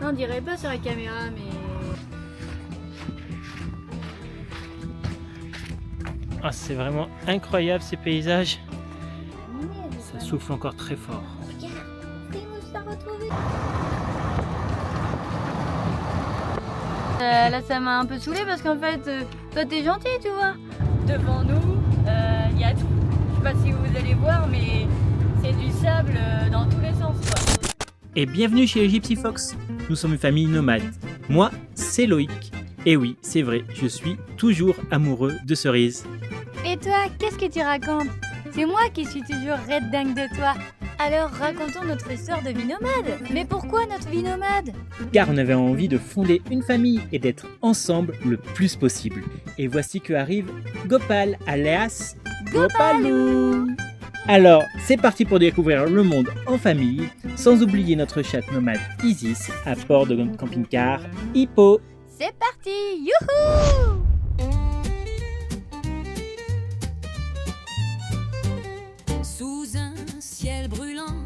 on dirait pas sur la caméra, mais... Ah, c'est vraiment incroyable ces paysages. Ça souffle encore très fort. Là ça m'a un peu saoulé parce qu'en fait toi t'es gentil, tu vois. Devant nous il y a tout. Je sais pas si vous allez voir, mais c'est du sable dans tous les sens, quoi. Et bienvenue chez les Gypsy Fox. Nous sommes une famille nomade. Moi, c'est Loïc. Et oui, c'est vrai, je suis toujours amoureux de cerises. Et toi, qu'est-ce que tu racontes? C'est moi qui suis toujours red dingue de toi. Alors racontons notre histoire de vie nomade. Mais pourquoi notre vie nomade? Car on avait envie de fonder une famille et d'être ensemble le plus possible. Et voici que arrive Gopal, alias Gopalou. Alors, c'est parti pour découvrir le monde en famille, sans oublier notre chatte nomade Isis à bord de notre camping-car Hippo. C'est parti, youhou! Sous un ciel brûlant,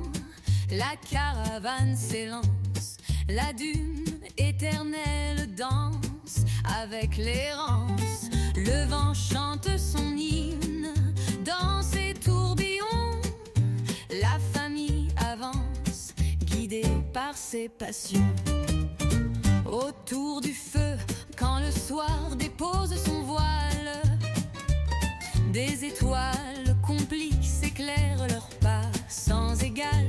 la caravane s'élance. La dune éternelle danse avec l'errance. Le vent chante son hymne dans ses tourbillons. La famille avance, guidée par ses passions. Autour du feu, quand le soir dépose son voile, des étoiles complices éclairent leurs pas sans égal.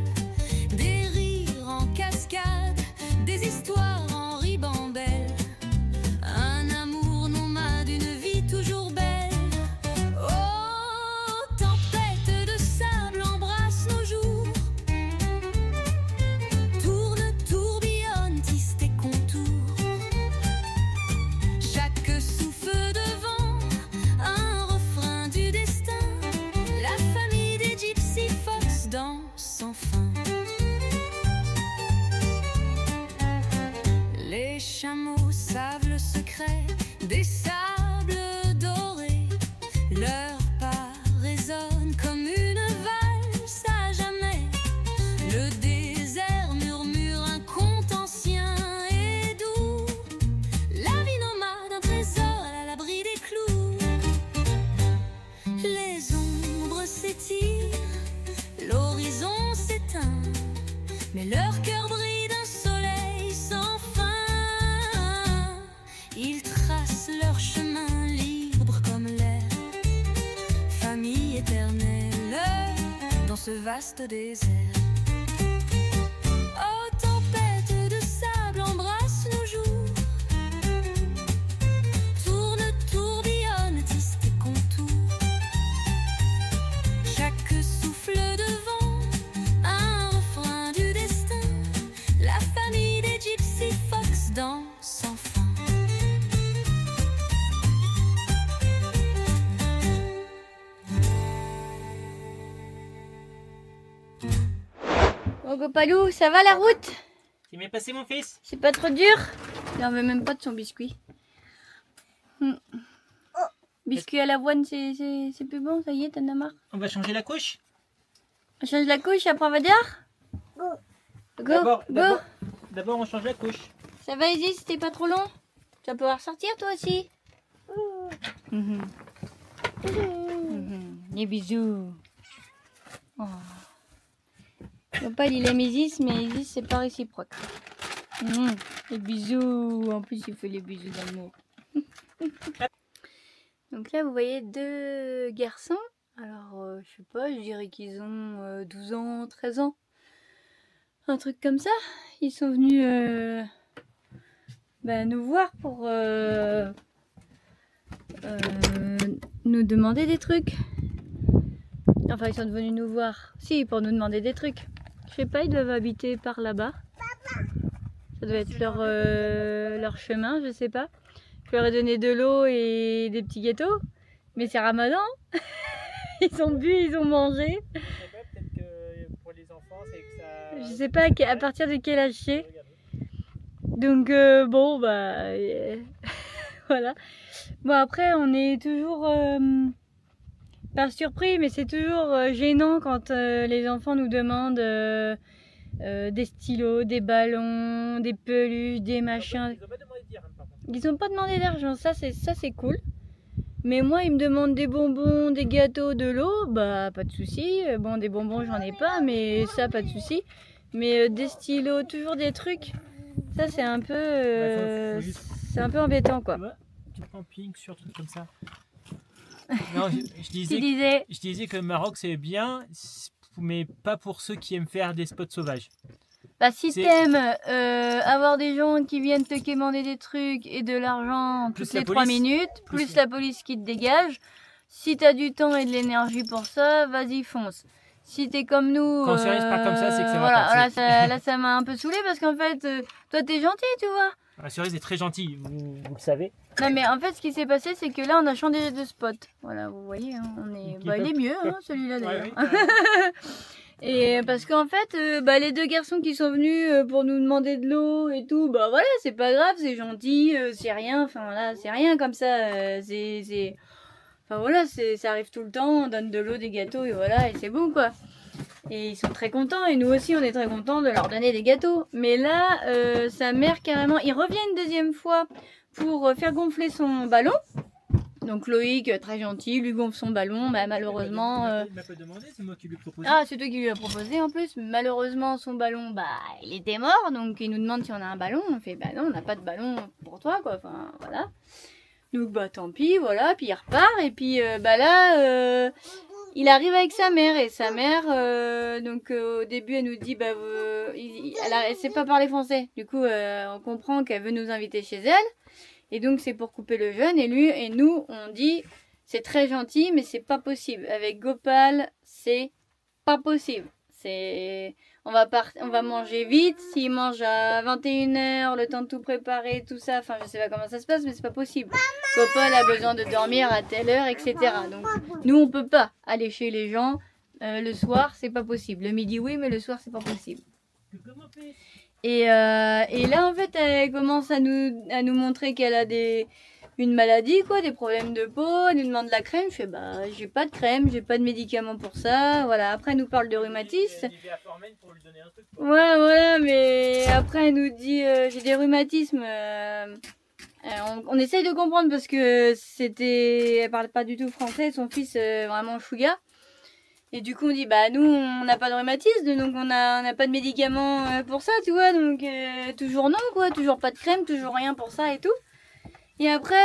Des rires en cascade, des histoires en ribambelle. Un amour nomade, une vie toujours belle. Oh, tempête de sable embrasse nos jours. Tourne, tourbillonne, tisse tes contours. Chaque souffle de vent, un refrain du destin. La famille des Gypsy Fox danse sans fin. Les chameaux savent le secret des sables dorés. Leur pas résonne comme une valse à jamais. Le désert murmure un conte ancien et doux. La vie nomade, un trésor à l'abri des clous. Les ombres s'étirent, l'horizon s'éteint, mais leur cœur brille d'un soleil sans fin. Ils tracent leur chemin libre comme l'air, famille éternelle dans ce vaste désert. Oh, tempête de sable embrasse nos jours. Tourne, tourbillonne, tisse tes contours. Chaque souffle de vent, un refrain du destin. La famille des Gypsy Fox danse sans fin. Bon Gopalou, ça va la route? C'est bien passé mon fils? C'est pas trop dur? Il en veut même pas de son biscuit. Biscuit à l'avoine, c'est plus bon, ça y est, t'en as marre? On va changer la couche? On change la couche, après on va dehors? Go. D'abord on change la couche. Ça va Isis, c'était pas trop long? Tu vas pouvoir sortir toi aussi? Les bisous. Oh. Gopal il aime Isis, mais Isis c'est pas réciproque. Les bisous, en plus il fait les bisous d'amour. Donc là vous voyez deux garçons. Alors je sais pas, je dirais qu'ils ont 12 ans, 13 ans. Un truc comme ça. Ils sont venus nous voir pour nous demander des trucs. Enfin ils sont venus nous voir. Si, pour nous demander des trucs. Je sais pas, ils doivent habiter par là-bas. Ça doit être leur chemin, je sais pas. Je leur ai donné de l'eau et des petits gâteaux. Mais c'est Ramadan. Ils ont bu, ils ont mangé. Peut-être que pour les enfants, c'est que ça... Je sais pas à partir de quel âge c'est. Donc bon bah voilà. Bon après on est toujours pas surpris, mais c'est toujours gênant quand les enfants nous demandent des stylos, des ballons, des peluches, des machins. Ils ont pas demandé de dirham, par contre. Ils ont pas demandé d'argent, ça c'est cool. Mais moi, ils me demandent des bonbons, des gâteaux, de l'eau, bah pas de souci. Bon, des bonbons, j'en ai pas, mais ça, pas de souci. Mais des stylos, toujours des trucs. Ça, c'est un peu, Ouais, faut juste- c'est un peu embêtant, quoi. Tu vois, tu prends pink sur truc comme ça. Non, je Tu disais, disais, je disais que le Maroc c'est bien, mais pas pour ceux qui aiment faire des spots sauvages. bah si C'est- t'aimes avoir des gens qui viennent te quémander des trucs et de l'argent Plus toutes la les 3 police. minutes, Plus plus la police qui te dégage, si t'as du temps et de l'énergie pour ça, vas-y fonce. Si t'es comme nous, Quand Cerise parle comme ça, c'est que ça va voilà, pas, voilà, c'est- là ça m'a un peu saoulé parce qu'en fait, toi t'es gentil, tu vois. La cerise est très gentille, vous le savez. Non mais en fait ce qui s'est passé c'est que là on a changé de spot. Voilà, vous voyez, hein, on est, Qui bah, il peut- est mieux hein, celui-là d'ailleurs. Ouais, oui. Et parce qu'en fait, bah, les deux garçons qui sont venus pour nous demander de l'eau et tout, bah voilà, c'est pas grave, c'est gentil, c'est rien, enfin voilà, c'est rien comme ça, enfin voilà, ça arrive tout le temps, on donne de l'eau, des gâteaux et voilà, et c'est bon quoi. Et ils sont très contents, et nous aussi on est très contents de leur donner des gâteaux. Mais là, sa mère carrément, il revient une deuxième fois pour faire gonfler son ballon. Donc Loïc, très gentil, lui gonfle son ballon, bah, malheureusement... Il m'a pas demandé, c'est moi qui lui ai proposé. Ah, c'est toi qui lui as proposé en plus. Malheureusement, son ballon, bah, il était mort. Donc, il nous demande si on a un ballon. On fait, bah non, on n'a pas de ballon pour toi, quoi. Enfin, voilà. Donc, bah, tant pis, voilà. Puis, il repart. Et puis, bah là, il arrive avec sa mère. Et sa mère, donc, au début, elle nous dit, bah, elle sait pas parler français. Du coup, on comprend qu'elle veut nous inviter chez elle. Et donc, c'est pour couper le jeûne. Et lui et nous, on dit... C'est très gentil, mais c'est pas possible. Avec Gopal, c'est pas possible. On va manger vite. S'il mange à 21h, le temps de tout préparer, tout ça, enfin, je sais pas comment ça se passe, mais c'est pas possible. Gopal a besoin de dormir à telle heure, etc. Donc, nous, on peut pas aller chez les gens le soir, c'est pas possible. Le midi, oui, mais le soir, c'est pas possible. Et là, en fait, elle commence à nous montrer qu'elle a une maladie, quoi, des problèmes de peau. Elle nous demande de la crème. Je fais, bah, j'ai pas de crème, j'ai pas de médicaments pour ça. Voilà. Après, elle nous parle de rhumatisme. Ouais, voilà, mais après, elle nous dit, j'ai des rhumatismes. On essaye de comprendre parce que elle parle pas du tout français. Son fils, vraiment chouga. Et du coup, on dit, bah, nous, on n'a pas de rhumatisme, donc on n'a pas de médicaments pour ça, tu vois. Donc, toujours non, quoi. Toujours pas de crème, toujours rien pour ça et tout. Et après,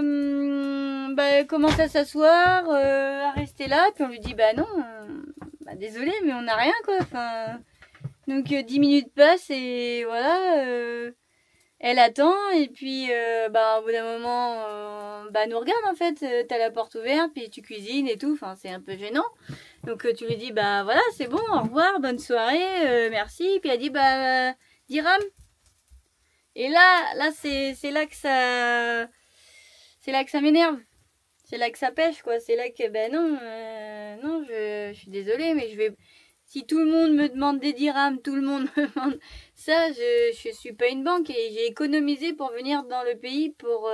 bah, elle commence à s'asseoir, à rester là. Puis on lui dit, bah non, bah, désolé, mais on n'a rien, quoi. Enfin, donc, 10 minutes passent et voilà. Elle attend et puis bah, au bout d'un moment, bah, elle nous regarde en fait. T'as la porte ouverte, puis tu cuisines et tout. Enfin, c'est un peu gênant. Donc tu lui dis, bah voilà, c'est bon, au revoir, bonne soirée, merci. Puis elle dit, bah, dirham. Et là c'est là que ça m'énerve. C'est là que ça pêche, quoi. C'est là que, ben non, je suis désolée, mais si tout le monde me demande des dirhams, tout le monde me demande ça, je suis pas une banque et j'ai économisé pour venir dans le pays pour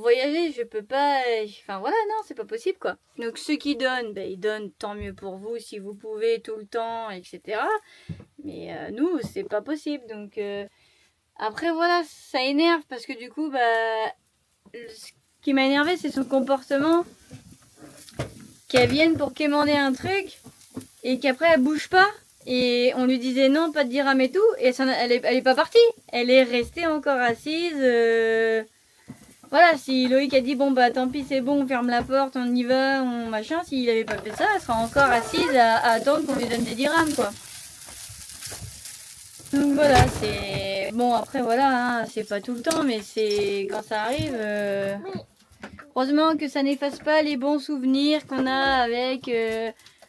voyager. Je peux pas, enfin voilà, non, c'est pas possible, quoi. Donc ceux qui donnent, ben ils donnent, tant mieux pour vous si vous pouvez tout le temps, etc. Mais nous, c'est pas possible. Donc après voilà, ça énerve parce que du coup, bah, ce qui m'a énervé, c'est son comportement. Qu'elle vienne pour quémander un truc et qu'après elle bouge pas. Et on lui disait non, pas de dirham et tout. Et elle est pas partie. Elle est restée encore assise. Voilà, si Loïc a dit bon bah tant pis, c'est bon, on ferme la porte, on y va, on machin. S'il avait pas fait ça, elle sera encore assise à attendre qu'on lui donne des dirhams, quoi. Donc voilà, c'est... Bon, après voilà, hein, c'est pas tout le temps, mais c'est... Quand ça arrive... Heureusement que ça n'efface pas les bons souvenirs qu'on a avec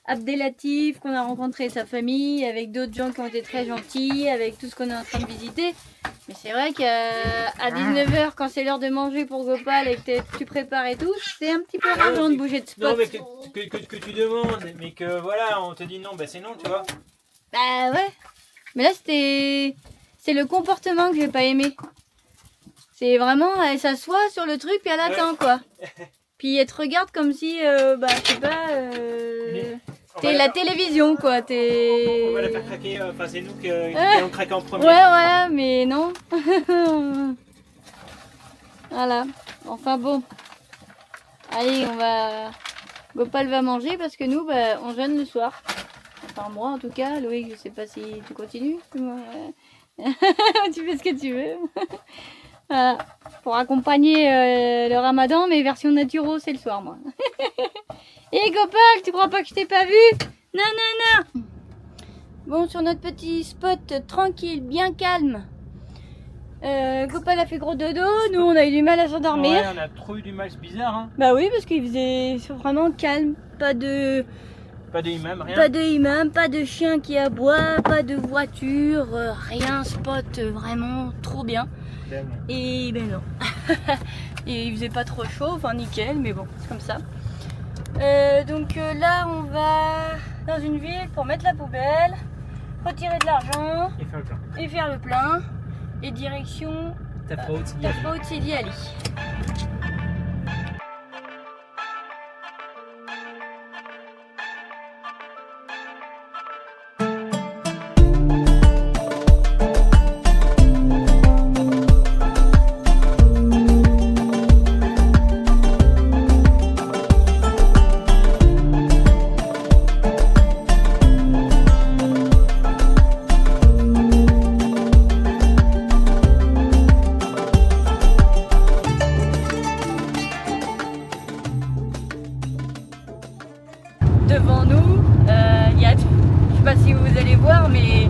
Abdelatif, qu'on a rencontré sa famille, avec d'autres gens qui ont été très gentils, avec tout ce qu'on est en train de visiter. Mais c'est vrai qu'à 19h, quand c'est l'heure de manger pour Gopal et que tu prépares et tout, c'est un petit peu rageant de bouger de spot. Non, mais que tu demandes, mais que voilà, on te dit non, bah c'est non, tu vois. Bah ouais. Mais là, c'est le comportement que j'ai pas aimé. C'est vraiment, elle s'assoit sur le truc puis elle attend, quoi. Puis elle te regarde comme si, bah je sais pas... T'es la télévision quoi, On va t'es... la faire craquer, enfin c'est nous qui allons craquer en premier. Ouais, mais non. Voilà, enfin bon. Allez, on va... Gopal va manger parce que nous, bah, on jeûne le soir. Enfin moi en tout cas, Loïc, je sais pas si tu continues. Tu fais ce que tu veux. Voilà. Pour accompagner le ramadan, mais version naturo, c'est le soir moi. Et Gopal, tu crois pas que je t'ai pas vu? Non, non, non. Bon, sur notre petit spot tranquille, bien calme. Gopal a fait gros dodo, nous on a eu du mal à s'endormir. Ouais, on a trop eu du mal, c'est bizarre hein. Bah oui, parce qu'il faisait vraiment calme, pas de imam, rien. Pas de imam, pas de chien qui aboie, pas de voiture, rien, spot vraiment trop bien. Et ben non. Et il faisait pas trop chaud, enfin nickel, mais bon, c'est comme ça. Donc là, on va dans une ville pour mettre la poubelle, retirer de l'argent Et faire le plein. et faire le plein. Et direction Tafra Sidi Ali. Devant nous, il y a, je sais pas si vous allez voir, mais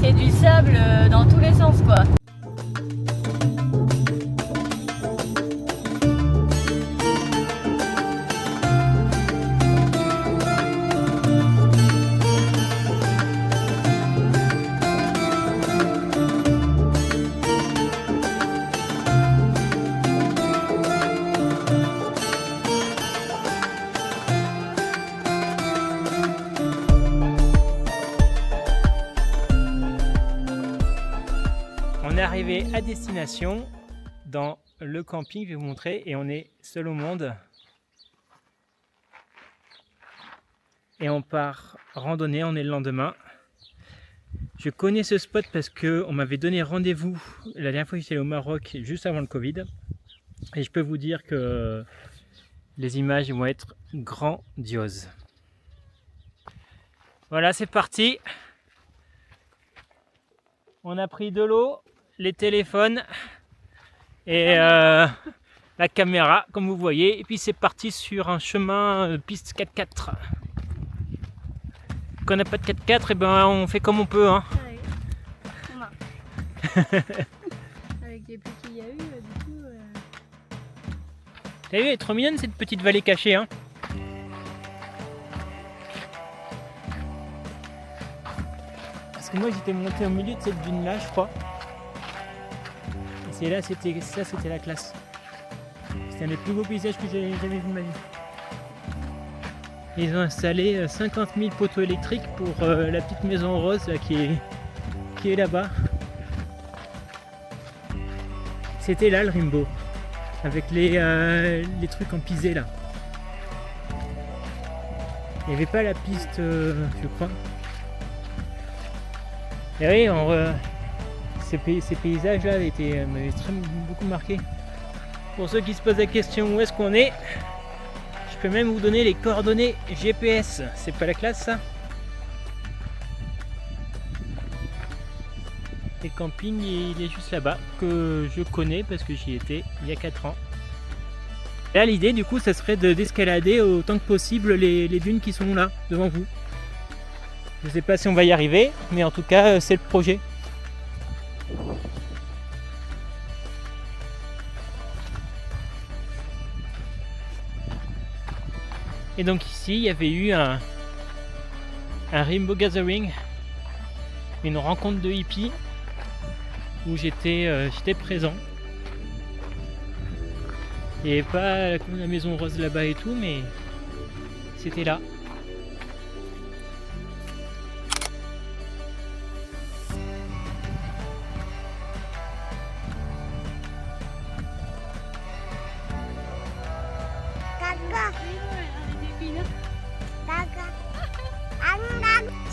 c'est du sable dans tous les sens quoi. On est arrivé à destination dans le camping, je vais vous montrer, et on est seul au monde. Et on part randonner, on est le lendemain. Je connais ce spot parce qu'on m'avait donné rendez-vous la dernière fois que j'étais au Maroc, juste avant le Covid. Et je peux vous dire que les images vont être grandioses. Voilà, c'est parti. On a pris de l'eau, les téléphones et la caméra, comme vous voyez. Et puis c'est parti sur un chemin piste 4x4. Quand on n'a pas de 4x4, et ben on fait comme on peut. Hein. Avec les pluies qu'il y a eu, du coup... T'as vu, elle est trop mignonne cette petite vallée cachée. Hein. Parce que moi j'étais monté au milieu de cette dune là, je crois. Et c'est là, c'était la classe. C'était un des plus beaux paysages que j'ai jamais vu de ma vie. Ils ont installé 50 000 poteaux électriques pour la petite maison rose là, qui est là-bas. C'était là le Rimbaud, avec les trucs en pisé là. Il n'y avait pas la piste, je crois. Et oui, ces paysages là m'avaient beaucoup marqué. Pour ceux qui se posent la question où est-ce qu'on est, je peux même vous donner les coordonnées GPS. C'est pas la classe ça? Et le camping il est juste là-bas, que je connais parce que j'y étais il y a 4 ans. Et là l'idée du coup ça serait d'escalader autant que possible les dunes qui sont là devant vous. Je sais pas si on va y arriver, mais en tout cas c'est le projet. Et donc ici, il y avait eu un Rainbow Gathering, une rencontre de hippies où j'étais présent. Il n'y avait pas la maison rose là-bas et tout, mais c'était là.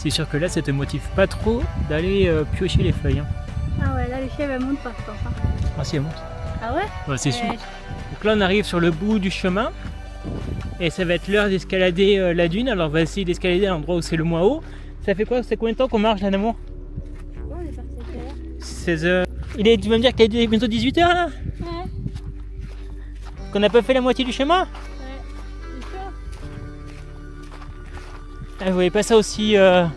C'est sûr que là, ça te motive pas trop d'aller piocher les feuilles. Hein. Ah ouais, là les chèvres elles montent pas, je pense. Hein. Ah si, elles montent. Ah ouais? Ouais, c'est sûr. Donc là, on arrive sur le bout du chemin. Et ça va être l'heure d'escalader la dune. Alors on va essayer d'escalader à l'endroit où c'est le moins haut. Ça fait quoi? C'est combien de temps qu'on marche là, d'amour? Oh, on est parti à quelle heure? 16h. Tu vas me dire qu'il est bientôt 18h là? Ouais. Qu'on n'a pas fait la moitié du chemin? Ouais, c'est sûr. Ah, vous voyez pas ça aussi un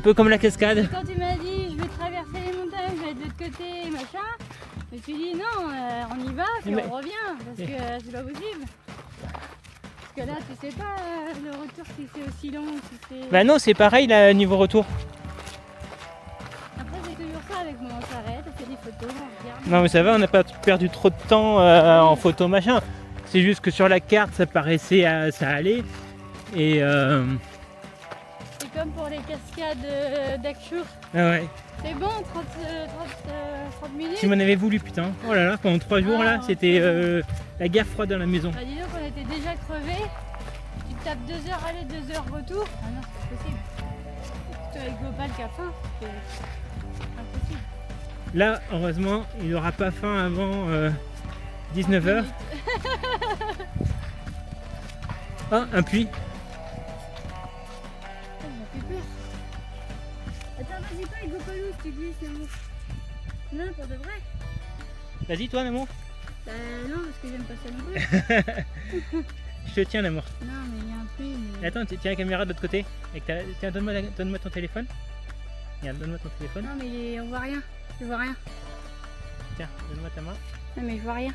peu comme la cascade? Quand tu m'as dit je vais traverser les montagnes, je vais être de l'autre côté, machin, je me suis dit non, on y va, puis Mais- on revient, parce que c'est pas possible. Parce que là, tu sais pas le retour si c'est aussi long ou si c'est... Bah non, c'est pareil là, niveau retour. Après, c'est toujours ça avec moi, on s'arrête, on fait des photos, on regarde. Non mais ça va, on n'a pas perdu trop de temps en photo machin. C'est juste que sur la carte ça paraissait ça allait. Et C'est comme pour les cascades d'Akchour. ah ouais. C'est bon, 30 minutes. Si m'en avait voulu putain. Oh là là, pendant 3 jours là, c'était la guerre froide dans la maison. Bah dis donc, on était déjà crevés. Tu tapes 2 heures aller, 2 heures retour. Ah non, c'est pas possible. Surtout avec Gopal qui a faim, c'est impossible. Là, heureusement, il n'aura pas faim avant 19h. Ah, un puits. Ça m'a fait peur. Attends, vas-y pas avec Gopalou si tu glisses, l'amour. Non, pour de vrai. Vas-y toi, l'amour. Bah non, parce que j'aime pas ça non plus. Je te tiens, l'amour. Non, mais il y a un puits, mais... Attends, tiens la caméra de l'autre côté. Tiens, donne-moi ton téléphone. Regarde, donne-moi ton téléphone. Non, mais on voit rien. Je vois rien. Tiens, donne-moi ta main. Non, mais je vois rien.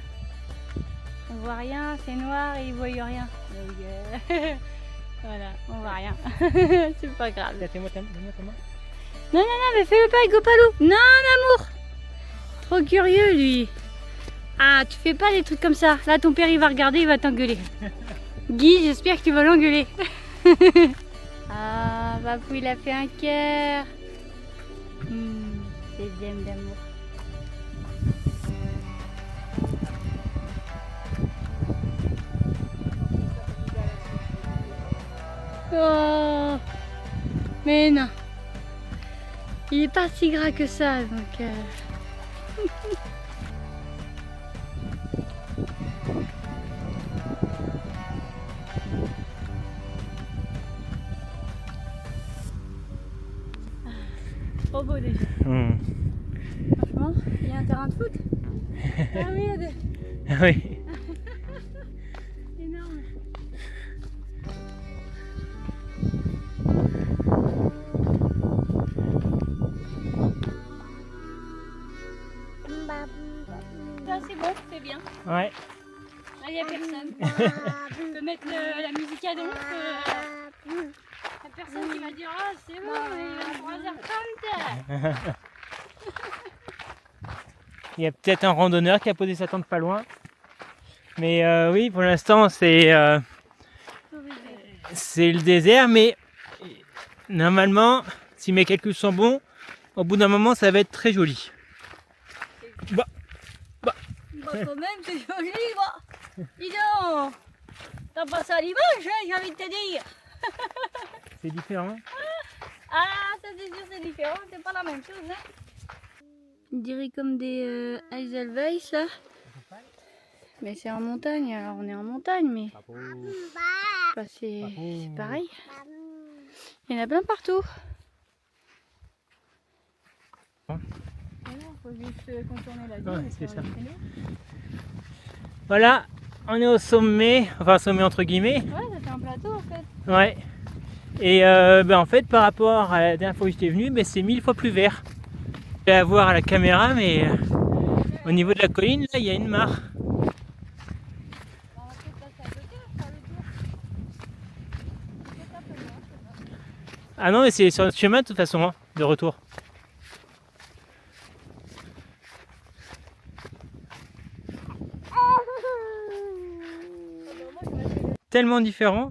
On voit rien, c'est noir et ils voient rien. Donc, voilà, on voit rien. C'est pas grave. Tiens, donne-moi ta main. Non, mais fais-le pas avec Gopalou. Non, amour. Trop curieux, lui. Ah, tu fais pas des trucs comme ça. Là, ton père, il va regarder, il va t'engueuler. Guy, j'espère que tu vas l'engueuler. Ah, Papou, il a fait un cœur. C'est bien d'amour. Oh, mais non. Il est pas si gras que ça, donc... Trop beau déjà. Franchement, il y a un terrain de foot. Ah oui, il y a des... Ah oui. énorme. Ça c'est bon, c'est bien. Ouais. Là il n'y a personne. Je peux mettre la musique à donf. Il n'y a personne qui va dire ah c'est bon, il est 3h30. Il y a peut-être un randonneur qui a posé sa tente pas loin. Mais oui, pour l'instant c'est le désert, mais normalement, si mes calculs sont bons, au bout d'un moment ça va être très joli. Bah, Bah quand même c'est joli quoi. Dis donc. T'as pas ça à l'image, hein, j'ai envie de te dire. c'est différent. Ah ça c'est sûr c'est différent, c'est pas la même chose hein. On dirait comme des Eiselweiss là. Mais c'est en montagne, alors on est en montagne mais bah, c'est pareil. Il y en a plein partout. Faut juste contourner la Ouais, ville. c'est ça. Voilà, on est au sommet, enfin sommet entre guillemets. Ouais, ça fait un plateau en fait. Ouais. Et en fait, par rapport à la dernière fois que j'étais venu, c'est 1000 fois plus vert. Je vais la voir à la caméra, mais au niveau de la colline, là, il y a une mare. On va peut-être passer à côté, faire le tour. Peut-être un peu loin, je sais pas. Ah non, mais c'est sur notre chemin de toute façon, hein, de retour. Tellement différent.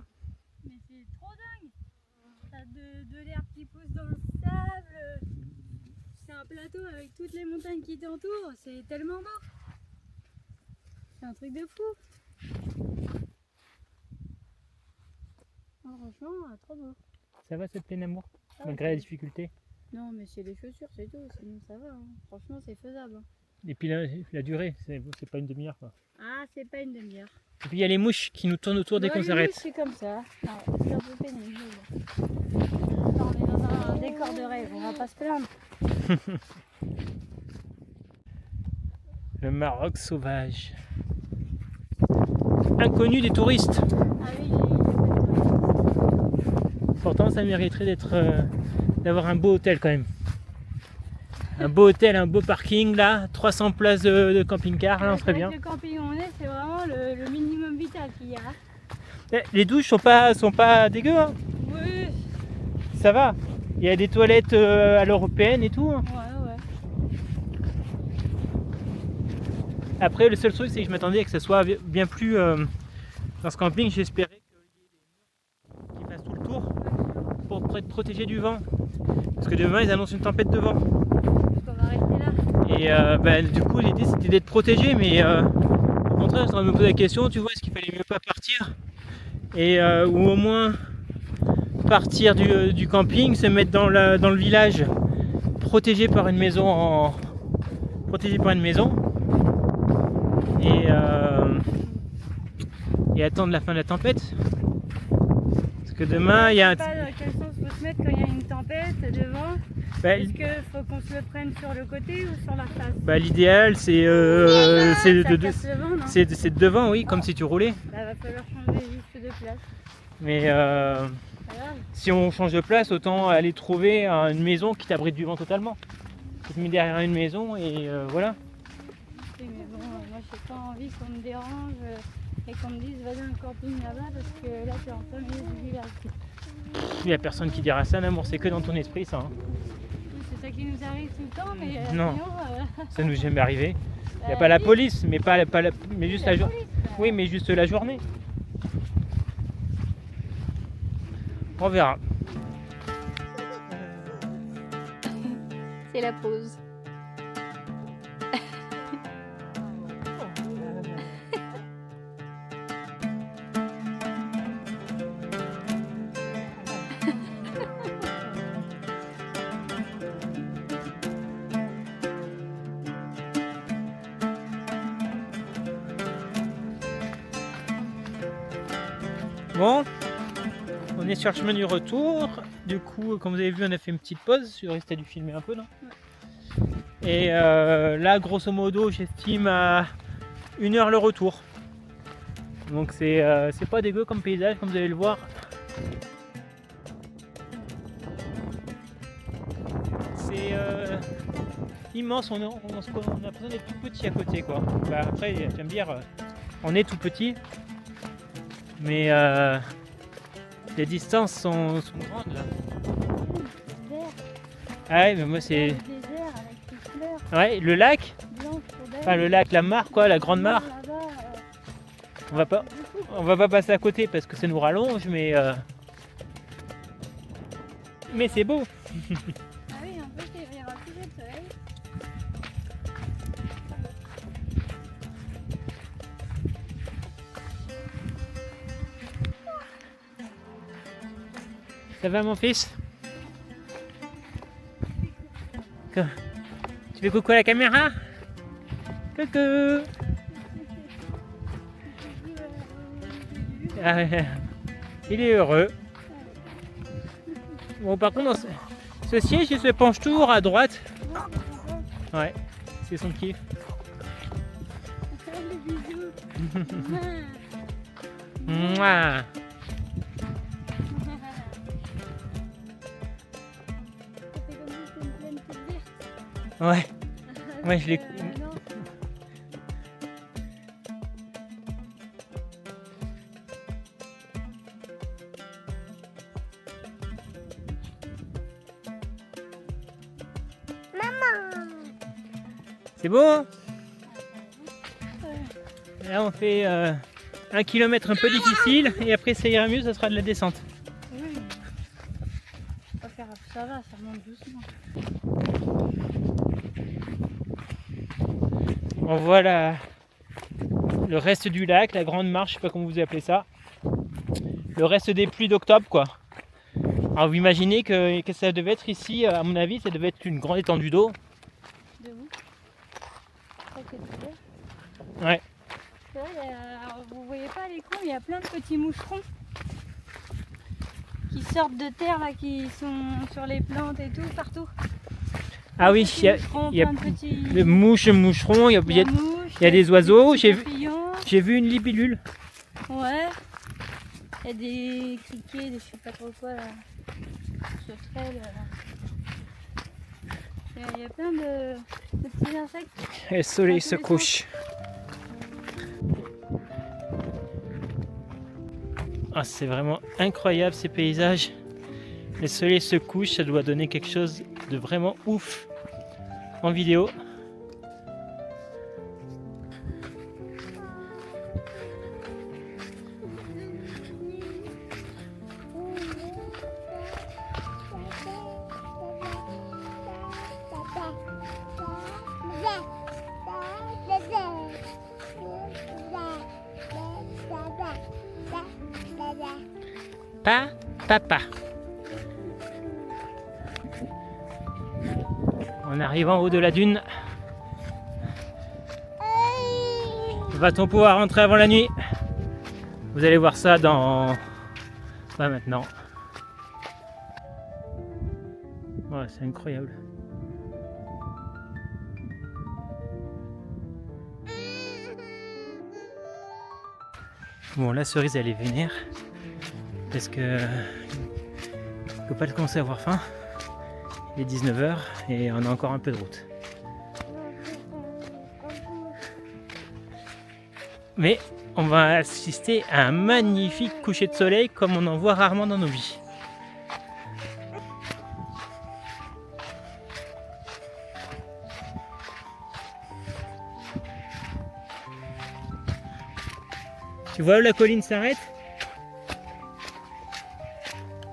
Mais c'est trop dingue. T'as de l'herbe qui pousse dans le sable. C'est un plateau avec toutes les montagnes qui t'entourent. C'est tellement beau. C'est un truc de fou. Oh, franchement, trop beau. Ça va cette pleine amour, Ah, malgré la difficulté. Non, mais c'est les chaussures, c'est tout. Sinon, ça va. Hein. Franchement, c'est faisable. Et puis la durée, c'est pas une demi-heure quoi. Ah, c'est pas une demi-heure. Et puis il y a les mouches qui nous tournent autour dès qu'on s'arrête. C'est comme ça. C'est un peu pénible. On est dans un décor de rêve, on va pas se plaindre. Le Maroc sauvage. Inconnu des touristes. Ah oui, il y a pas de touristes. Pourtant ça mériterait d'avoir un beau hôtel quand même. Un beau hôtel, un beau parking là, 300 places de camping-car, là on serait bien. Le camping où on est, c'est vraiment le minimum vital qu'il y a. Les douches sont pas dégueu hein. Oui. Ça va. Il y a des toilettes à l'européenne et tout. Hein. Ouais. Après le seul truc c'est que je m'attendais à que ça soit bien plus dans ce camping, j'espérais qu'il y ait des murs qui fassent tout le tour pour être protégé du vent. Parce que demain ils annoncent une tempête de vent. On va rester là. Et du coup l'idée c'était d'être protégé, mais au contraire je me poser la question, tu vois, est-ce qu'il fallait mieux pas partir et ou au moins partir du camping, se mettre dans le village protégé par une maison et attendre la fin de la tempête. Parce que demain il y a Je sais pas dans quel sens faut se mettre quand il y a une tempête devant. Est-ce qu'il faut qu'on se le prenne sur le côté ou sur la face? L'idéal c'est Ça de casse le vent, non? c'est de devant, oui, comme si tu roulais. Bah, va falloir changer juste de place. Mais Pas grave. si on change de place, autant aller trouver une maison qui t'abrite du vent totalement. Tu te mets derrière une maison et voilà. Oui, mais bon, moi j'ai pas envie qu'on me dérange et qu'on me dise va dans un camping là-bas parce que là t'es en plein milieu du village. Il n'y a personne qui dira ça, l'amour, c'est que dans ton esprit ça. Hein. C'est ça qui nous arrive tout le temps, mais Non. sinon, Ça nous est jamais arrivé. Il n'y a pas la police, mais mais juste la journée. police. Oui, mais juste la journée. On verra. C'est la pause. Bon, on est sur le chemin du retour. Du coup, comme vous avez vu, on a fait une petite pause. Je restais dû filmer un peu, non? Et là, grosso modo, j'estime à 1 heure le retour. Donc c'est pas dégueu comme paysage, comme vous allez le voir. C'est immense, on a l'impression d'être tout petit à côté, quoi. Après, j'aime bien, on est tout petit. Mais les distances sont grandes là. Ah ouais, mais moi c'est. Le désert avec les fleurs Ouais, le lac, blanches, belles. enfin le lac, la mare quoi, la grande mare. Là-bas, On va pas passer à côté parce que ça nous rallonge, mais c'est beau. ah oui, un peu, il y aura plus de soleil. Ça va mon fils? Tu fais coucou à la caméra? Coucou. Ah ouais, il est heureux. Bon, par contre, ce siège il se penche toujours à droite. Ouais, c'est son kiff. Les bisous. Mouah. Ça fait comme si c'était une plaine toute verte. Ouais, ouais, je l'ai. Non. C'est beau, hein? Là, on fait 1 kilomètre un peu difficile et après, ça ira mieux, ça sera de la descente. Oui. On va faire ça va, ça monte doucement. On voit le reste du lac, la grande marche, je sais pas comment vous appelez ça. Le reste des pluies d'octobre, quoi. Alors vous imaginez que ça devait être ici, à mon avis, ça devait être une grande étendue d'eau. De où? Ça, c'est de terre. Ouais. C'est vrai, alors, vous voyez pas à l'écran, il y a plein de petits moucherons qui sortent de terre là, qui sont sur les plantes et tout, partout. Ah oui, Petits il y a moucherons, plein plein de petits... des mouches, moucherons, il y a mouches, il y a des oiseaux. petits papillons. J'ai vu une libellule. Ouais. Il y a des criquets, des je sais pas trop quoi là. Sauterelles. Il y a plein de petits insectes. Et le soleil Dans se tous les couche. Ah, c'est vraiment incroyable ces paysages. Le soleil se couche, ça doit donner quelque chose de vraiment ouf en vidéo. Papa. On arrive en haut de la dune. Va-t-on pouvoir rentrer avant la nuit? Vous allez voir ça dans... Pas maintenant. Ouais, c'est incroyable. Bon, la cerise elle est vénère. Parce que Gopal commence à avoir faim. Il est 19h et on a encore un peu de route. Mais on va assister à un magnifique coucher de soleil comme on en voit rarement dans nos vies. Tu vois où la colline s'arrête?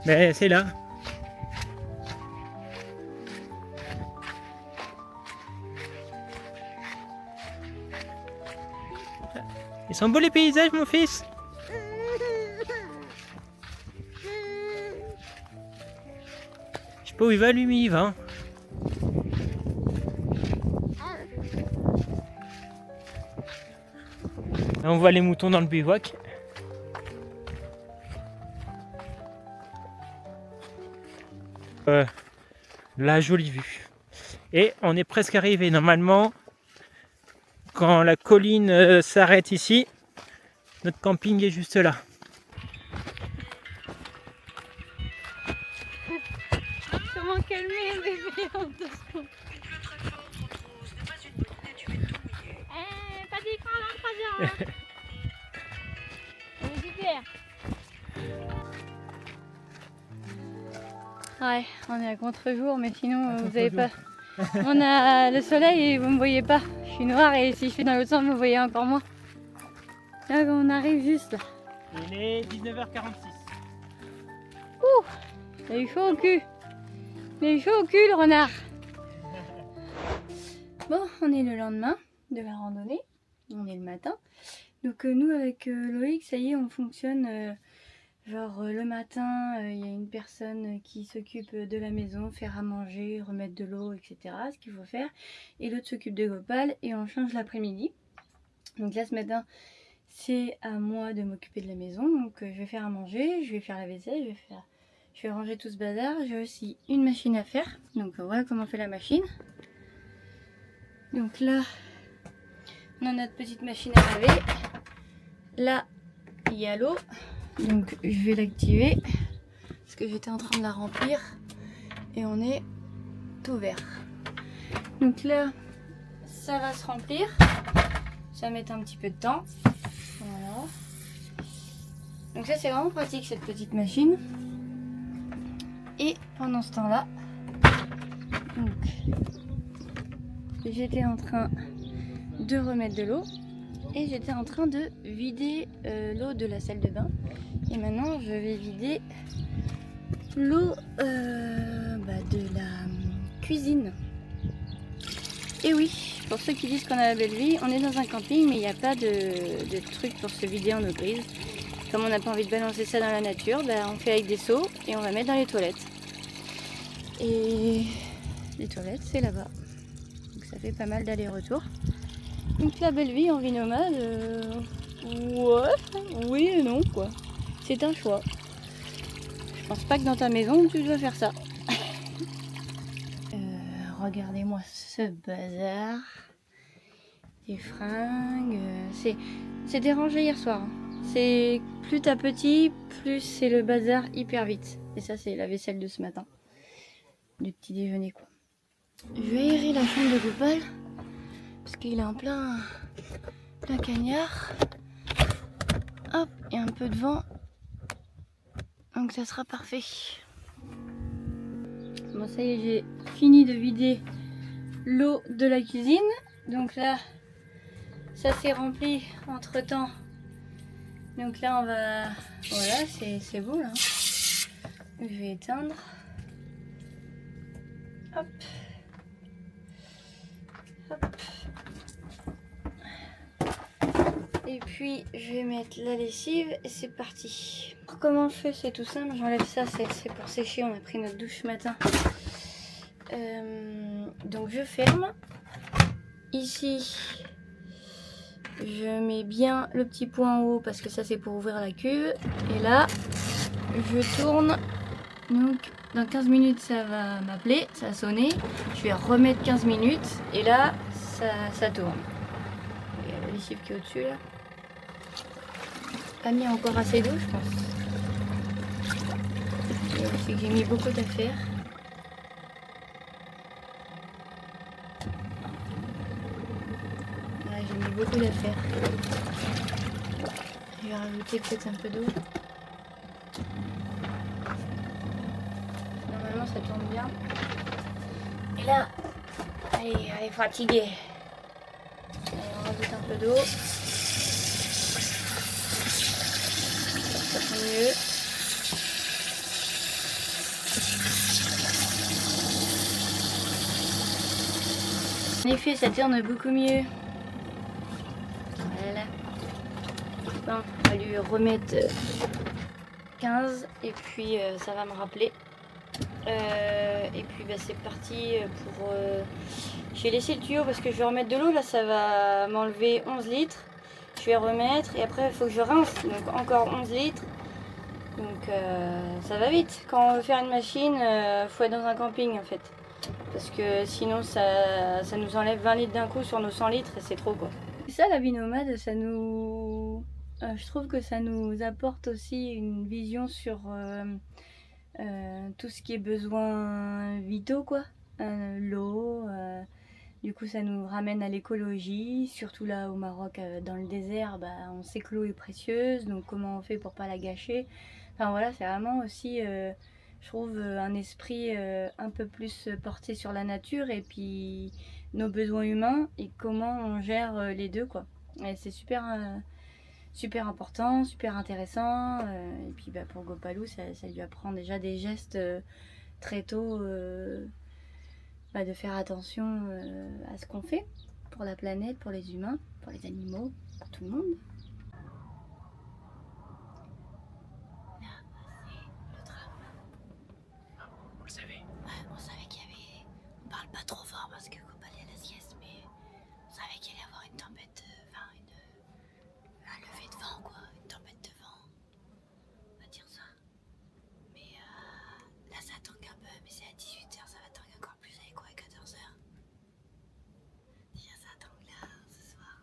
Ben c'est là. Ils sont beaux les paysages, mon fils. Je sais pas où il va, lui, mais il va. Là, on voit les moutons dans le bivouac. La jolie vue. Et on est presque arrivé. Normalement, quand la colline s'arrête ici, notre camping est juste là. Comment calmer bébé en 2 secondes? Pas d'écran dans 3 heures. C'est super. Ouais, on est à contre-jour, mais sinon vous avez pas. On a le soleil et vous me voyez pas. Je suis noire et si je suis dans l'autre sens, vous me voyez encore moins. Là, on arrive juste là. Il est 19h46. Ouh, il a eu chaud au cul. Il a eu chaud au cul le renard. Bon, on est le lendemain de la randonnée. On est le matin. Donc nous avec Loïc, ça y est, on fonctionne. Le matin, il y a une personne qui s'occupe de la maison, faire à manger, remettre de l'eau, etc. Ce qu'il faut faire. Et l'autre s'occupe de Gopal et on change l'après-midi. Donc là ce matin, c'est à moi de m'occuper de la maison. Donc je vais faire à manger, je vais faire la vaisselle, je vais ranger tout ce bazar. J'ai aussi une machine à faire. Donc voilà comment on fait la machine. Donc là, on a notre petite machine à laver. Là, il y a l'eau. Donc je vais l'activer parce que j'étais en train de la remplir et on est tout vert. Donc là, ça va se remplir. Ça va mettre un petit peu de temps. Voilà. Donc ça c'est vraiment pratique cette petite machine. Et pendant ce temps-là, j'étais en train de remettre de l'eau et j'étais en train de vider l'eau de la salle de bain. Et maintenant je vais vider l'eau de la cuisine. Et oui, pour ceux qui disent qu'on a la belle vie, on est dans un camping mais il n'y a pas de truc pour se vider en eau grise. comme on n'a pas envie de balancer ça dans la nature, bah, on fait avec des seaux et on va mettre dans les toilettes. Et les toilettes, c'est là-bas. Donc ça fait pas mal d'allers-retours. Donc la belle vie en vie nomade, ouais, oui et non quoi. C'est un choix. Je pense pas que dans ta maison tu dois faire ça. Regardez-moi ce bazar. Des fringues. C'est rangé hier soir. Hein. C'est plus t'as petit, plus c'est le bazar hyper vite. Et ça c'est la vaisselle de ce matin. Du petit déjeuner quoi. Je vais aérer la chambre de Gopal. Parce qu'il est en plein cagnard. Hop, et un peu de vent. Donc ça sera parfait. Bon ça y est, j'ai fini de vider l'eau de la cuisine. Donc là, ça s'est rempli entre temps. Donc là on va... Voilà, c'est beau là. Je vais éteindre. Hop. Hop. Et puis je vais mettre la lessive et c'est parti. Alors, comment je fais? C'est tout simple, j'enlève ça, c'est pour sécher, on a pris notre douche ce matin. Donc je ferme. Ici, je mets bien le petit point en haut parce que ça c'est pour ouvrir la cuve. Et là, je tourne. Donc dans 15 minutes ça va m'appeler, ça va sonner. Je vais remettre 15 minutes et là ça tourne. Il y a la lessive qui est au-dessus là. Pas mis encore assez d'eau je pense. C'est que j'ai mis beaucoup d'affaires. Ouais, j'ai mis beaucoup d'affaires. Je vais rajouter peut-être un peu d'eau. Normalement ça tourne bien. Et là, elle est fatiguée. Allez, on rajoute un peu d'eau. Ça sent mieux. En effet, ça tourne beaucoup mieux. Voilà. Bon, on va lui remettre 15 et puis ça va me rappeler. Et puis bah, c'est parti pour... Je vais laisser le tuyau parce que je vais remettre de l'eau. Là, ça va m'enlever 11 litres. Je vais remettre et après, il faut que je rince. Donc encore 11 litres. Donc ça va vite. Quand on veut faire une machine, faut être dans un camping en fait. Parce que sinon, ça nous enlève 20 litres d'un coup sur nos 100 litres et c'est trop quoi. C'est ça la vie nomade, ça nous... je trouve que ça nous apporte aussi une vision sur tout ce qui est besoins vitaux quoi. L'eau, du coup ça nous ramène à l'écologie, surtout là au Maroc dans le désert, bah, on sait que l'eau est précieuse, donc comment on fait pour pas la gâcher. Enfin voilà, c'est vraiment aussi je trouve un esprit un peu plus porté sur la nature et puis nos besoins humains et comment on gère les deux quoi. Et c'est super super important, super intéressant. Et puis bah, pour Gopalou, ça lui apprend déjà des gestes très tôt, bah, de faire attention à ce qu'on fait pour la planète, pour les humains, pour les animaux, pour tout le monde. Là, c'est le drame. Vous le savez. Ouais, on savait qu'il y avait... On parle pas trop fort parce que Gopal est à la sieste, mais on savait qu'il allait y avoir une tempête, enfin un lever de vent quoi, une tempête de vent, on va dire ça. Mais là ça tangue un peu, mais c'est à 18h, ça va tanguer encore plus, avec quoi, à 14h. Déjà ça tangue là, ce soir.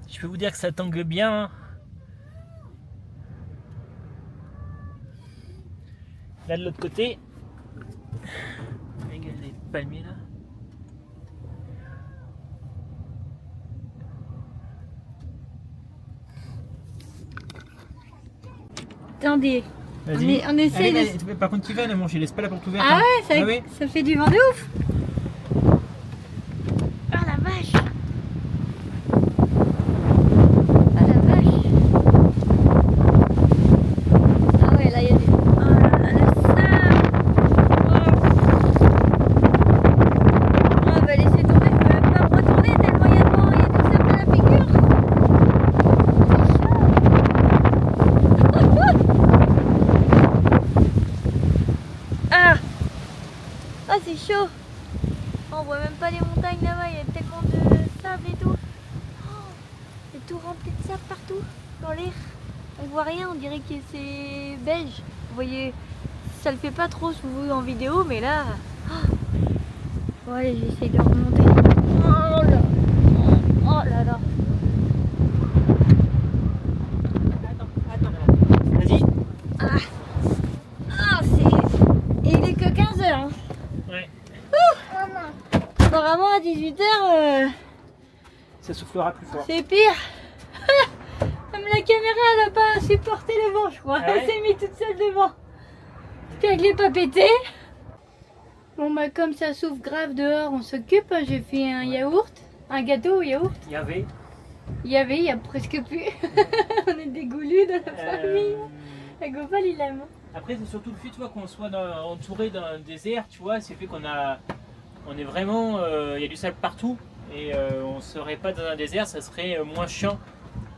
Je peux vous dire que ça tangue bien. Là de l'autre côté, regarde les palmiers là. Attendez, Vas-y. on essaie de... Allez, par contre tu vas la manger, laisse pas la porte ouverte. Ah hein. ouais, ça fait du vent de ouf. Oh la vache. Oh la vache. Ah ouais, là il y a des... Oh là là, le sable. Oh. On va laisser tomber, je peux même pas me retourner tellement il y a de vent, il y a du sable à la figure. c'est chaud. On voit même pas les montagnes là-bas, il y a tellement de sable et tout. Oh, c'est tout rempli de sable partout, dans l'air. On voit rien, on dirait que c'est beige. Vous voyez, ça le fait pas trop sous vous en vidéo, mais là... Oh. Bon allez, j'essaie de remonter. Oh là, oh là là. Vas-y. Ah, c'est... Il est que 15h. Hein. Ouais. Apparemment à 18h, Ça soufflera plus fort. c'est pire. Même la caméra, elle a pas supporté le vent, je crois. Ah ouais. Elle s'est mise toute seule devant. J'espère que je l'ai pas pété. Bon bah comme ça souffle grave dehors, on s'occupe. J'ai fait un yaourt, un gâteau au yaourt. Il y avait... Il y a presque plus. On est des goulus dans la famille. La Gopal, il aime. Après, c'est surtout le fait, tu vois, qu'on soit entouré d'un désert, tu vois, c'est fait on est vraiment, il y a du sable partout, et on serait pas dans un désert, ça serait moins chiant.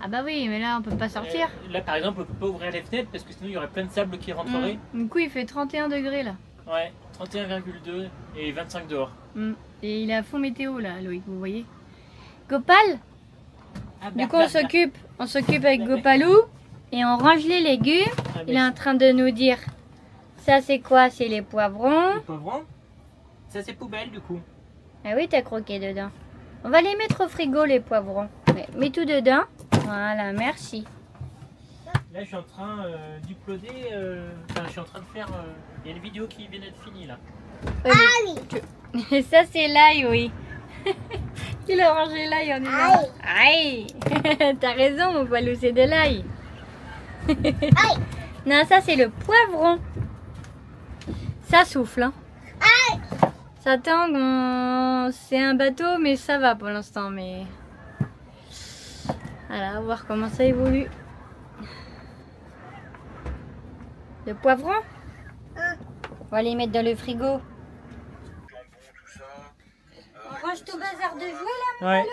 Ah bah oui, mais là on peut pas sortir. Là, par exemple, on peut pas ouvrir les fenêtres parce que sinon il y aurait plein de sable qui rentrerait. Du coup il fait 31 degrés là. Ouais, 31,2 et 25 dehors. Et il est à fond météo là, Loïc, vous voyez. Gopal, du coup on s'occupe avec Gopalou et on range les légumes. Il est en train de nous dire, ça c'est quoi? C'est les poivrons. Les poivrons, ça c'est poubelle du coup. Ah oui, t'as croqué dedans. On va les mettre au frigo les poivrons. Ouais, mets tout dedans. Voilà, merci. Là je suis en train d'uploader, enfin je suis en train de faire, il y a une vidéo qui vient d'être finie là. Et ça c'est l'ail, oui. Il a rangé l'ail, on est là. Aïe. T'as raison mon poilou, c'est de l'ail. Non, ça c'est le poivron. Ça souffle, hein. Ça tangue, c'est un bateau, mais ça va pour l'instant. Mais voilà, on va voir comment ça évolue. Le poivron, on va les mettre dans le frigo. On range tout bazar de jouets là, Ouais.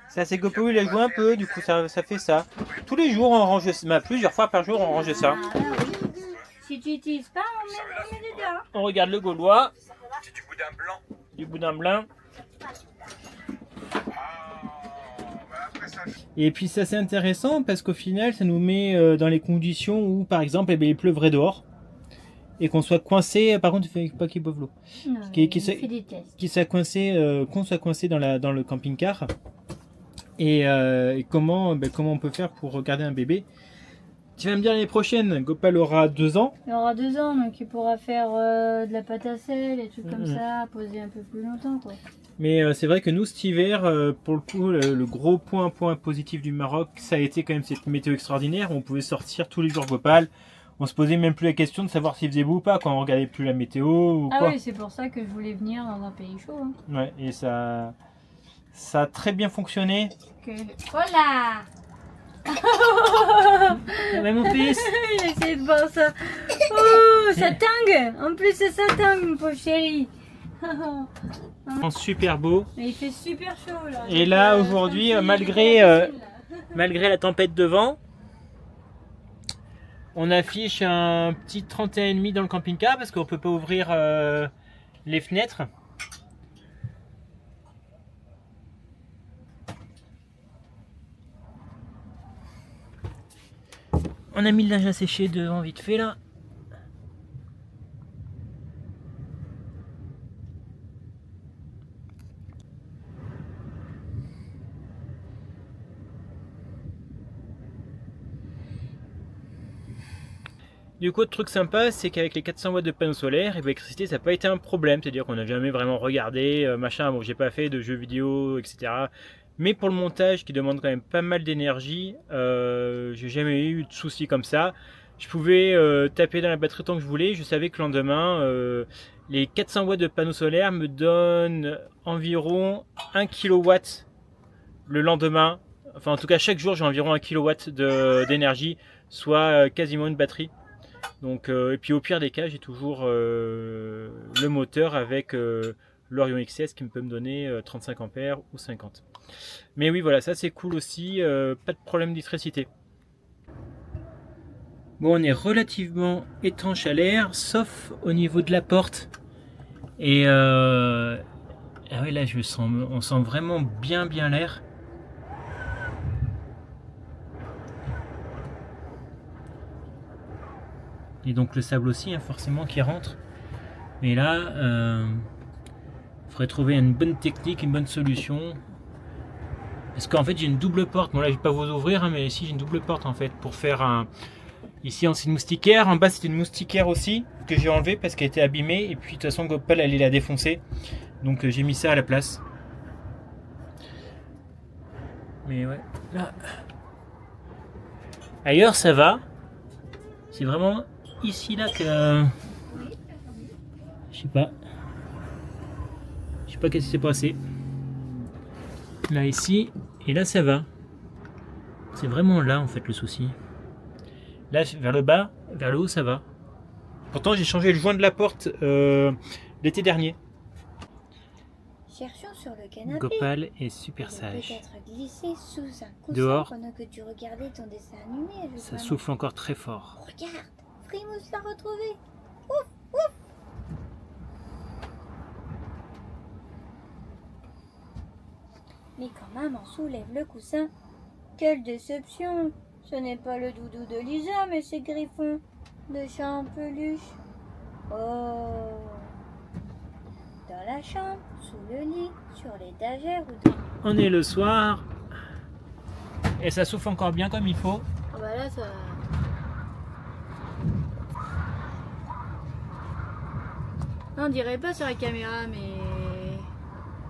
Ça c'est Gopalou, il a joué un peu, du coup ça fait ça. Tous les jours on range ça, plusieurs fois par jour on range ça. Ah, oui. Si tu n'utilises pas, on met dedans. On regarde le Gaulois. C'est du boudin blanc. Du boudin blanc. Et puis ça c'est intéressant parce qu'au final ça nous met dans les conditions où par exemple il pleuvrait dehors et qu'on soit coincé, par contre il ne faut pas qu'il boive l'eau, qu'on soit coincé dans le camping-car et comment on peut faire pour regarder un bébé. Tu vas me dire l'année prochaine, Gopal aura 2 ans. Il aura 2 ans, donc il pourra faire de la pâte à sel et tout comme ça, poser un peu plus longtemps, quoi. Mais c'est vrai que nous, cet hiver, pour le coup, le gros point positif du Maroc, ça a été quand même cette météo extraordinaire. On pouvait sortir tous les jours Gopal. On se posait même plus la question de savoir s'il faisait beau ou pas quand on regardait plus la météo ou quoi. Ah oui, c'est pour ça que je voulais venir dans un pays chaud. Hein. Ouais, et ça a très bien fonctionné. Oh là. Ouais, mon fils. Il a essayé de voir ça. Oh, ça tangue. En plus, ça tangue, mon pauvre chéri. Super beau. Mais il fait super chaud là. Et là, aujourd'hui, malgré la tempête de vent, on affiche un petit 31,5 dans le camping-car parce qu'on peut pas ouvrir les fenêtres. On a mis le linge à sécher devant vite fait là. Du coup, le truc sympa, c'est qu'avec les 400 watts de panneaux solaires, l'électricité, ça n'a pas été un problème. C'est-à-dire qu'on n'a jamais vraiment regardé, machin, bon, j'ai pas fait de jeux vidéo, etc. Mais pour le montage, qui demande quand même pas mal d'énergie, j'ai jamais eu de soucis comme ça. Je pouvais taper dans la batterie tant que je voulais. Je savais que le lendemain, les 400 watts de panneaux solaires me donnent environ 1 kW le lendemain. Enfin, en tout cas, chaque jour, j'ai environ 1 kW d'énergie, soit quasiment une batterie. Donc, et puis au pire des cas, j'ai toujours le moteur avec l'Orion XS qui peut me donner 35 ampères ou 50. Mais oui, voilà, ça c'est cool aussi, pas de problème d'électricité. Bon, on est relativement étanche à l'air, sauf au niveau de la porte Et ah ouais, là on sent vraiment bien l'air. Et donc le sable aussi, hein, forcément, qui rentre. Mais là, il faudrait trouver une bonne technique, une bonne solution. Parce qu'en fait, j'ai une double porte. Bon, là, je vais pas vous ouvrir, hein, mais ici, j'ai une double porte en fait pour faire un. Ici, c'est une moustiquaire. En bas, c'est une moustiquaire aussi que j'ai enlevée parce qu'elle était abîmée. Et puis, de toute façon, Gopal allait la défoncer. Donc, j'ai mis ça à la place. Mais ouais, là. Ailleurs, ça va. C'est vraiment ici, là, que. Je sais pas. Je sais pas qu'est-ce qui s'est passé. Là, ici. Et là, ça va. C'est vraiment là, en fait, le souci. Là, vers le bas, vers le haut, ça va. Pourtant, j'ai changé le joint de la porte l'été dernier. Cherchons sur le canapé. Gopal est super sage. Peut-être glisser sous un coussin Dehors, pendant que tu regardais ton dessin animé. ça souffle encore très fort. Regarde, Frimousse l'a retrouvé. Mais quand maman soulève le coussin, quelle déception! Ce n'est pas le doudou de Lisa, mais c'est Griffon, de chat en peluche. Oh! Dans la chambre, sous le lit, sur l'étagère ou dans... On est le soir. Et ça souffle encore bien comme il faut. Ah bah là, ça... Non, on dirait pas sur la caméra, mais...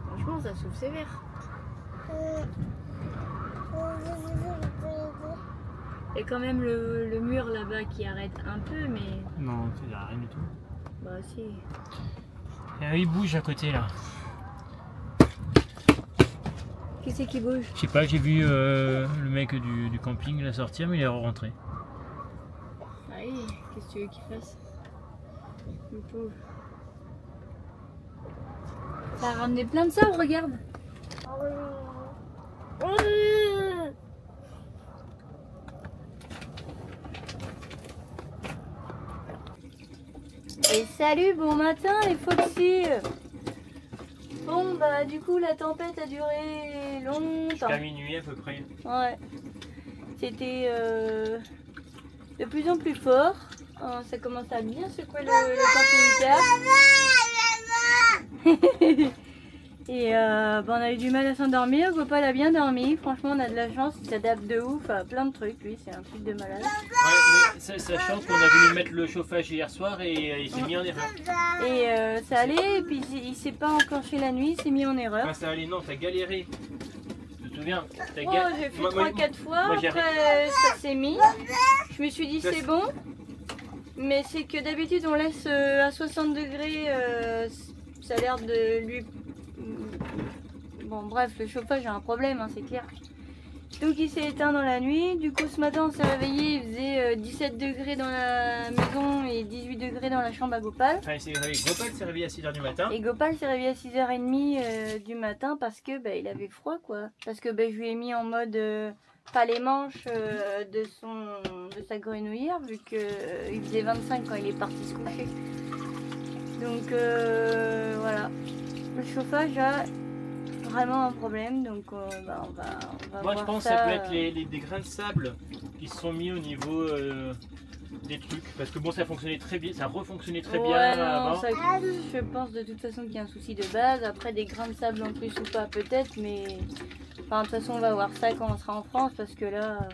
Franchement, ça souffle sévère. Et quand même le mur là-bas qui arrête un peu, mais... Non, il n'y a rien du tout. Bah si. Et il bouge à côté là. Qui c'est qui bouge? Je sais pas, j'ai vu le mec du camping la sortir, mais il est rentré. Ah oui, qu'est-ce que tu veux qu'il fasse? Le pauvre. Ça a ramené plein de sable, regarde. Et salut, bon matin les Foxy. Bon bah du coup la tempête a duré longtemps. Jusqu'à minuit à peu près. Ouais. C'était de plus en plus fort. Ça commence à bien secouer le camping-car. Et on a eu du mal à s'endormir. Gopal a bien dormi. Franchement, on a de la chance. Il s'adapte de ouf à plein de trucs. Lui, c'est un truc de malade. Ouais, mais sachant qu'on a voulu mettre le chauffage hier soir et il s'est mis en erreur. Et ça allait. Et puis il s'est pas enclenché la nuit. Il s'est mis en erreur. Ah, ça allait, non, t'as galéré. Tu te souviens? J'ai fait 3-4 fois. moi, Après, ça s'est mis. Je me suis dit, c'est bon. Mais c'est que d'habitude, on laisse à 60 degrés. Ça a l'air de lui... Bon bref, le chauffage a un problème, hein, c'est clair. Donc il s'est éteint dans la nuit. Du coup ce matin on s'est réveillé, il faisait 17 degrés dans la maison et 18 degrés dans la chambre à Gopal. Enfin, Gopal s'est réveillé à 6h du matin. Et Gopal s'est réveillé à 6h30 du matin parce que il avait froid quoi. Parce que je lui ai mis en mode pas les manches de sa grenouillère vu qu'il faisait 25 quand il est parti se coucher. Donc voilà. Le chauffage a vraiment un problème, donc on va Moi voir je pense que ça peut être des grains de sable qui se sont mis au niveau des trucs. Parce que bon, ça fonctionnait très bien, ça refonctionnait très bien avant. Ça, je pense de toute façon qu'il y a un souci de base. Après des grains de sable en plus ou pas peut-être, mais enfin, de toute façon on va voir ça quand on sera en France parce que là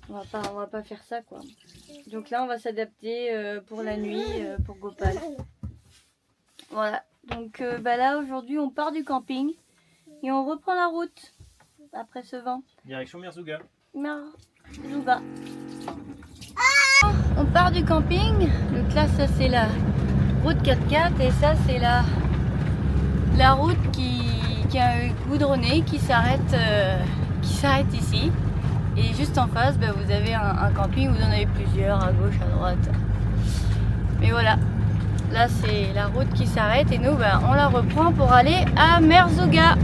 on va pas faire ça quoi. Donc là on va s'adapter pour la nuit pour Gopal. Voilà. Donc là aujourd'hui on part du camping et on reprend la route après ce vent. Direction Merzouga. Merzouga. On part du camping. Donc là ça c'est la route 4x4 et ça c'est la route qui a goudronné qui s'arrête ici. Et juste en face vous avez un camping, vous en avez plusieurs à gauche, à droite. Mais voilà. Là c'est la route qui s'arrête et nous on la reprend pour aller à Merzouga.